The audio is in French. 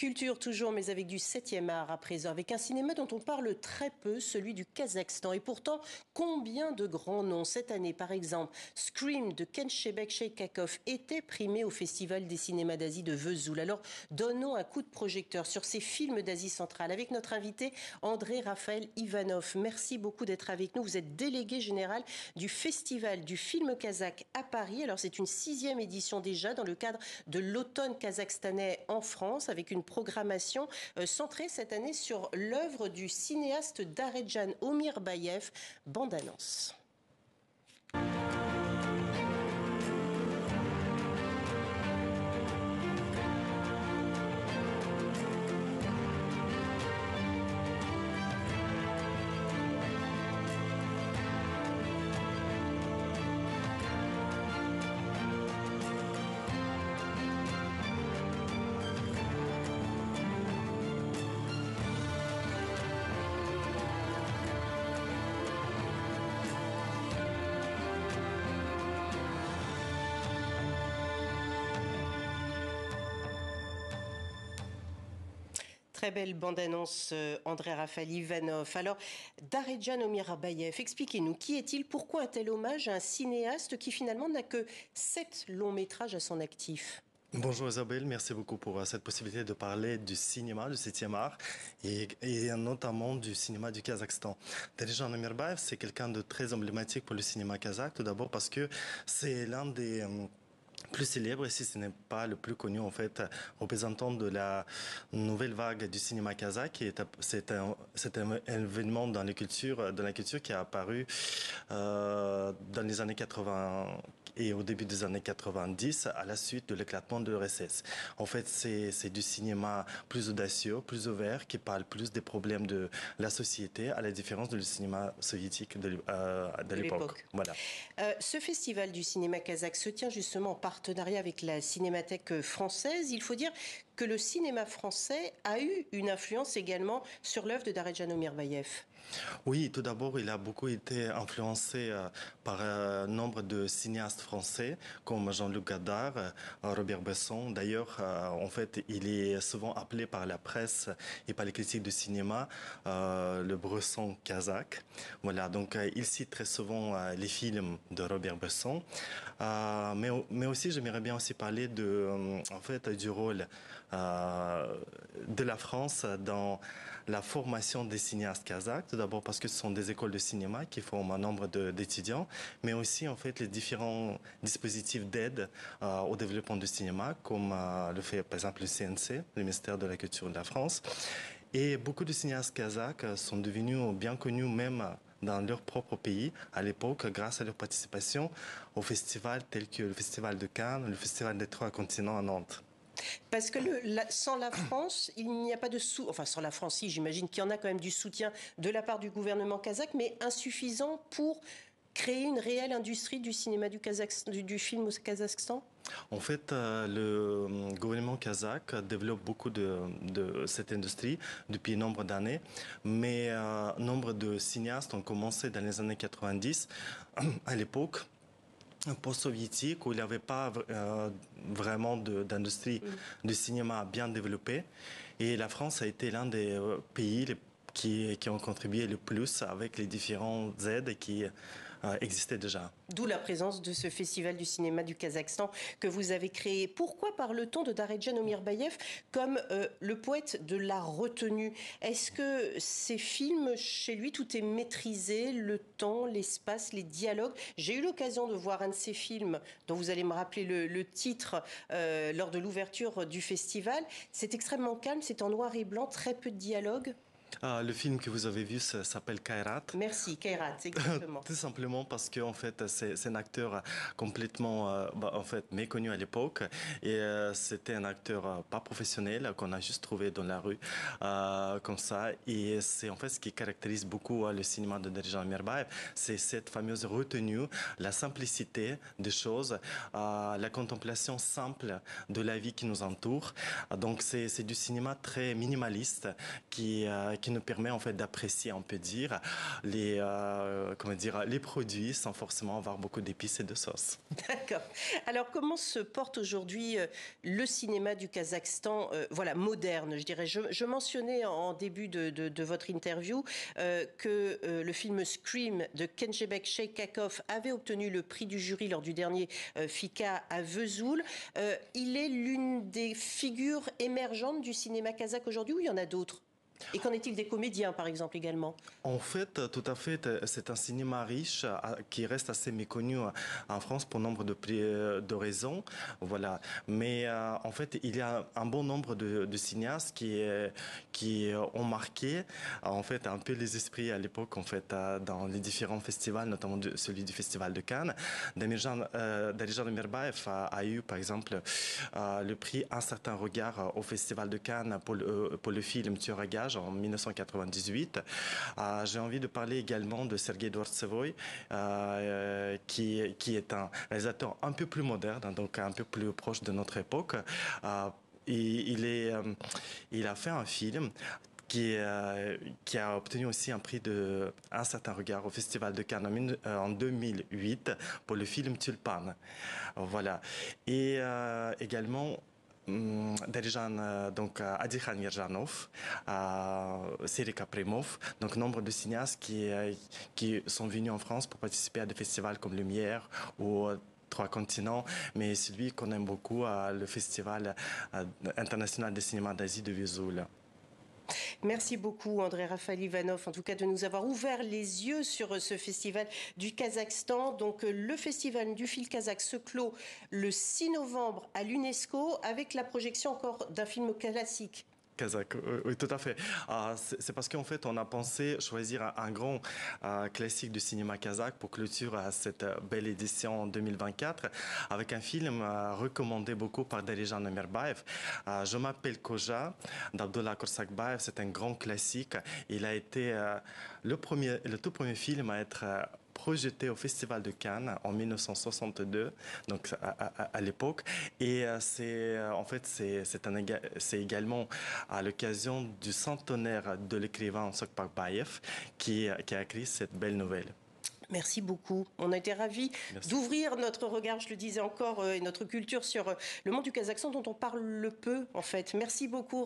Culture toujours, mais avec du 7e art à présent, avec un cinéma dont on parle très peu, celui du Kazakhstan. Et pourtant, combien de grands noms cette année, par exemple, Scream de Kenchebek Sheikakov était primé au Festival des cinémas d'Asie de Vesoul. Alors, donnons un coup de projecteur sur ces films d'Asie centrale avec notre invité André Raphaël Ivanov. Merci beaucoup d'être avec nous. Vous êtes délégué général du Festival du film kazakh à Paris. Alors, c'est une 6e édition déjà dans le cadre de l'automne kazakhstanais en France, avec une programmation centrée cette année sur l'œuvre du cinéaste Darejan Omirbayev. Bande annonce. Très belle bande-annonce, André Raphaël Ivanov. Alors, Darejan Omirbayev, expliquez-nous, qui est-il? Pourquoi un tel hommage à un cinéaste qui finalement n'a que 7 longs métrages à son actif? Bonjour Isabelle, merci beaucoup pour cette possibilité de parler du cinéma, du 7e art et notamment du cinéma du Kazakhstan. Darejan Omirbayev, c'est quelqu'un de très emblématique pour le cinéma kazakh, tout d'abord parce que c'est l'un des plus célèbre, si ce n'est pas le plus connu en fait, représentant de la nouvelle vague du cinéma kazakh. C'est un événement dans la culture qui a apparu dans les années 80 et au début des années 90 à la suite de l'éclatement de l'URSS. En fait, c'est du cinéma plus audacieux, plus ouvert, qui parle plus des problèmes de la société, à la différence du cinéma soviétique de l'époque. Voilà. Ce festival du cinéma kazakh se tient justement en partenariat avec la Cinémathèque française. Il faut dire que le cinéma français a eu une influence également sur l'œuvre de Darejan Omirbayev. Oui, tout d'abord, il a beaucoup été influencé par un nombre de cinéastes français comme Jean-Luc Godard, Robert Bresson. D'ailleurs, en fait, il est souvent appelé par la presse et par les critiques de cinéma le Bresson kazakh. Voilà, donc il cite très souvent les films de Robert Bresson. Mais aussi, j'aimerais bien aussi parler en fait, du rôle de la France dans la formation des cinéastes kazakhs. Tout d'abord parce que ce sont des écoles de cinéma qui forment un nombre d'étudiants, mais aussi en fait les différents dispositifs d'aide au développement du cinéma, comme le fait par exemple le CNC, le ministère de la Culture de la France. Et beaucoup de cinéastes kazakhs sont devenus bien connus même dans leur propre pays à l'époque grâce à leur participation aux festivals tels que le Festival de Cannes, le Festival des Trois Continents à Nantes. Parce que sans la France, il n'y a pas de enfin sans la France, si, j'imagine qu'il y en a quand même du soutien de la part du gouvernement kazakh, mais insuffisant pour créer une réelle industrie du cinéma du film au Kazakhstan. En fait, le gouvernement kazakh développe beaucoup de cette industrie depuis nombre d'années, mais nombre de cinéastes ont commencé dans les années 90, à l'époque post-soviétique, où il n'y avait pas vraiment d'industrie de cinéma bien développée. Et la France a été l'un des pays qui ont contribué le plus avec les différentes aides qui existaient déjà. D'où la présence de ce festival du cinéma du Kazakhstan que vous avez créé. Pourquoi parle-t-on de Darejan Omirbayev comme le poète de la retenue? Est-ce que ces films, chez lui, tout est maîtrisé, le temps, l'espace, les dialogues? J'ai eu l'occasion de voir un de ces films, dont vous allez me rappeler le titre, lors de l'ouverture du festival. C'est extrêmement calme, c'est en noir et blanc, très peu de dialogue. Le film que vous avez vu s'appelle Kairat. Merci, Kairat, exactement. Tout simplement parce que en fait c'est un acteur complètement en fait méconnu à l'époque et c'était un acteur pas professionnel qu'on a juste trouvé dans la rue comme ça, et c'est en fait ce qui caractérise beaucoup le cinéma de Darejan Omirbayev, c'est cette fameuse retenue, la simplicité des choses, la contemplation simple de la vie qui nous entoure. Donc c'est du cinéma très minimaliste qui qui nous permet en fait d'apprécier, on peut dire, les produits sans forcément avoir beaucoup d'épices et de sauces. D'accord. Alors, comment se porte aujourd'hui le cinéma du Kazakhstan, voilà, moderne, je dirais. Je mentionnais en début de votre interview que le film Scream de Kenchebek Sheikakov avait obtenu le prix du jury lors du dernier FICA à Vesoul. Il est l'une des figures émergentes du cinéma kazakh aujourd'hui, ou il y en a d'autres? Et qu'en est-il des comédiens, par exemple, également? En fait, tout à fait, c'est un cinéma riche qui reste assez méconnu en France pour nombre de raisons. Voilà. Mais en fait, il y a un bon nombre de cinéastes qui ont marqué en fait un peu les esprits à l'époque en fait dans les différents festivals, notamment celui du Festival de Cannes. Darijan Amirbaev a eu par exemple le prix Un certain regard au Festival de Cannes pour le film Tueur à gages en 1998. J'ai envie de parler également de Sergei Dvortsevoy, qui est un réalisateur un peu plus moderne, donc un peu plus proche de notre époque. Il a fait un film qui a obtenu aussi un prix de Un certain regard au Festival de Cannes en 2008 pour le film Tulpan. Voilà. Et également Darijan, donc Adikhan Yerjanov, Seri Kaprimov, donc nombre de cinéastes qui sont venus en France pour participer à des festivals comme Lumière ou Trois continents, mais celui qu'on aime beaucoup, le Festival international de cinéma d'Asie de Vesoul. Merci beaucoup, André Raphaël Ivanov, en tout cas de nous avoir ouvert les yeux sur ce festival du Kazakhstan. Donc, le festival du film kazakh se clôt le 6 novembre à l'UNESCO avec la projection encore d'un film classique. Kazakh, oui, tout à fait. C'est parce qu'en fait, on a pensé choisir un grand classique du cinéma kazakh pour clôturer cette belle édition en 2024 avec un film recommandé beaucoup par Darijan Amirbaev. Je m'appelle Koja d'Abdullah Korsakbaev. C'est un grand classique. Il a été le tout premier film à être projeté au Festival de Cannes en 1962, donc à l'époque. Et c'est également à l'occasion du centenaire de l'écrivain Sokpak Bayev qui a écrit cette belle nouvelle. Merci beaucoup. On a été ravis d'ouvrir notre regard, je le disais encore, et notre culture sur le monde du Kazakhstan dont on parle peu, en fait. Merci beaucoup.